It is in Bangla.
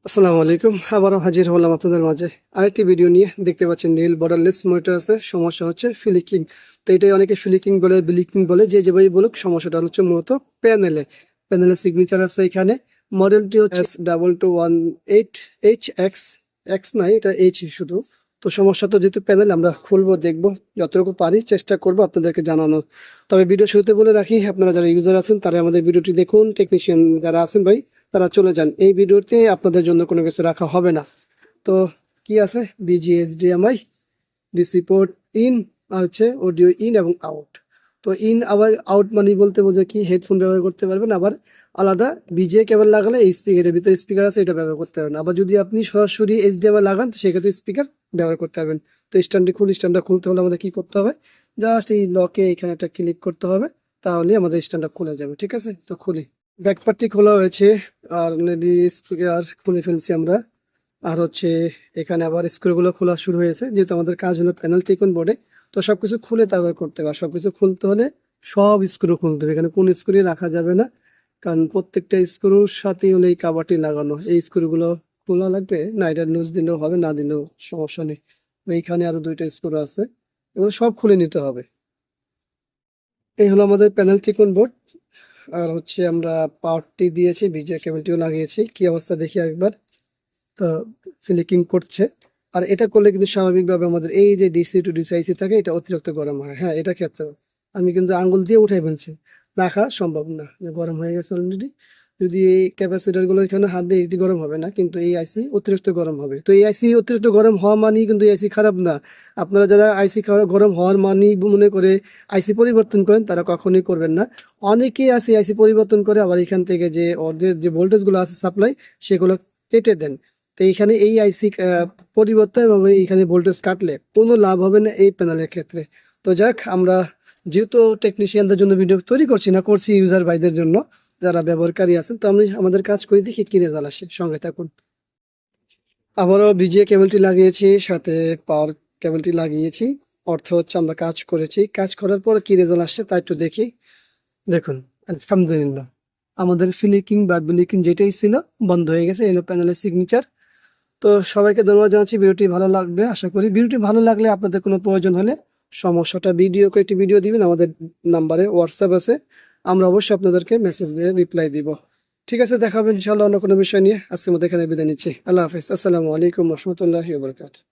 আসসালামু আলাইকুম, আবারও হাজির হলাম আপনাদের মাঝে আরেকটি ভিডিও নিয়ে। দেখতে পাচ্ছেন নীল বর্ডারলেস মনিটর আছে। সমস্যা হচ্ছে ফ্লিকিং। তো এটাই অনেকে ফ্লিকিং বলে, ব্লিকিং বলে, যে যেভাবে বলুক, সমস্যাটা হচ্ছে মূলত প্যানেলের সিগনেচার আছে এখানে। মডেলটি হচ্ছে S2218 HX, এক্স নাই, এটা এইচ শুধু। তো সমস্যা তো যেহেতু প্যানেল, আমরা খুলবো, দেখবো, যতটুকু পারি চেষ্টা করবো আপনাদেরকে জানানোর। তবে ভিডিও শুরুতে বলে রাখি, আপনারা যারা ইউজার আছেন তারা আমাদের ভিডিওটি দেখুন। টেকনিশিয়ান যারা আছেন ভাই, তারা চলে যান। এই ভিডিওতে আপনাদের জন্য কোনো কিছু রাখা হবে না। তো কি আছে, BGHDMI, ডিসি পোর্ট ইন, আর হচ্ছে অডিও ইন এবং আউট। তো ইন আবার আউট মানে বলতে বোঝায় কি, হেডফোন ব্যবহার করতে পারবেন, আবার আলাদা বিজিএ কেবল লাগালে এই স্পিকারের ভিতরে স্পিকার আছে, এটা ব্যবহার করতে পারবেন। আবার যদি আপনি সরাসরি HDMI লাগান, তো সেক্ষেত্রে স্পিকার ব্যবহার করতে পারবেন। তো স্ট্যান্ডটা খুলতে হলে আমাদের কি করতে হবে, জাস্ট এই লকে এখানে একটা ক্লিক করতে হবে, তাহলে আমাদের স্ট্যান্ডটা খুলে যাবে। ঠিক আছে, তো খুলি। ব্যাকপার্টটি খোলা হয়েছে, আর অলরেডি স্পিকার খুলে ফেলছি আমরা। আর হচ্ছে এখানে আবার স্ক্রুগুলো খোলা শুরু হয়েছে, যেহেতু আমাদের কাজ হলো প্যানেল টিকন বোর্ডে। তো সবকিছু খুলে তারপর করতে হবে। আর সবকিছু খুলতে হলে সব স্ক্রু খুলতে হবে, এখানে কোন স্ক্রু রাখা যাবে না, কারণ প্রত্যেকটা স্ক্রুর সাথেই হলো এই কাভারটি লাগানো। এই স্ক্রুগুলো খোলা লাগবে না, এটা লুজ দিলেও হবে, না দিলেও সমস্যা নেই। এইখানে আরো দুইটা স্ক্রু আছে, এগুলো সব খুলে নিতে হবে। এই হলো আমাদের প্যানেল টিকন বোর্ড। আর হচ্ছে আমরা পাওয়ারটি দিয়েছি, ভিজিএ কেবলটিও লাগিয়েছি। কি অবস্থা দেখি একবার। তো ফ্লিকিং করছে। আর এটা করলে কিন্তু স্বাভাবিকভাবে আমাদের এই যে ডিসি টু ডিসি আইসি থাকে, এটা অতিরিক্ত গরম হয়। হ্যাঁ, এটা ক্ষেত্রে আমি কিন্তু আঙ্গুল দিয়ে উঠাই ফেলছি, রাখা সম্ভব না, যে গরম হয়ে গেছে অলরেডি। যদি এই ক্যাপাসিটার গুলো এখানে হাত দিয়ে, এটি গরম হবে না, কিন্তু এই আইসি অতিরিক্ত গরম হবে। তো এই আইসি অতিরিক্ত গরম হওয়া মানেই কিন্তু এই আইসি খারাপ না। আপনারা যারা আইসি গরম হওয়ার মানেই মনে করে আইসি পরিবর্তন করেন, তারা কখনোই করবেন না। অনেকেই আছে আইসি পরিবর্তন করে, আবার এখান থেকে যে ওদের যে ভোল্টেজ গুলো আছে সাপ্লাই, সেগুলো কেটে দেন। তো এইখানে এই আইসি পরিবর্তে এবং এইখানে ভোল্টেজ কাটলে কোনো লাভ হবে না এই প্যানেলের ক্ষেত্রে। তো যাক, আমরা যেহেতু টেকনিশিয়ানদের জন্য ভিডিও তৈরি করছি না, করছি ইউজার ভাইদের জন্য, যারা ব্যবহারকারী আছেন। তো আমি আমাদের কাজ করে দেখি কি রেজাল্ট আসে, সঙ্গে থাকুন। আবারও বিজিএ কেবলটি লাগিয়েছি, সাথে পাওয়ার কেবলটি লাগিয়েছি। অর্থ হচ্ছে আমরা কাজ করেছি, কাজ করার পর কি রেজাল্ট আসছে তা একটু দেখি। দেখুন, আলহামদুলিল্লাহ, আমাদের ফ্লিকিং বা ব্লিকিং যেটাই ছিল বন্ধ হয়ে গেছে। এলো প্যানেলের সিগনেচার। তো সবাইকে ধন্যবাদ জানাচ্ছি। ভিডিওটি ভালো লাগবে আশা করি। ভিডিওটি ভালো লাগলে আপনাদের কোনো প্রয়োজন হলে সমস্যাটা ভিডিও করে একটি ভিডিও দিবেন, আমাদের নাম্বারে হোয়াটসঅ্যাপ আছে, আমরা অবশ্যই আপনাদেরকে মেসেজ দিয়ে রিপ্লাই দিব। ঠিক আছে, দেখা হবে ইনশাআল্লাহ অন্য কোনো বিষয় নিয়ে। আজকের মধ্যে এখানে বিদায় নিচ্ছি। আল্লাহ হাফিজ, আসসালামু আলাইকুম রহমতুল্লাহি ওয়া বারাকাতুহু।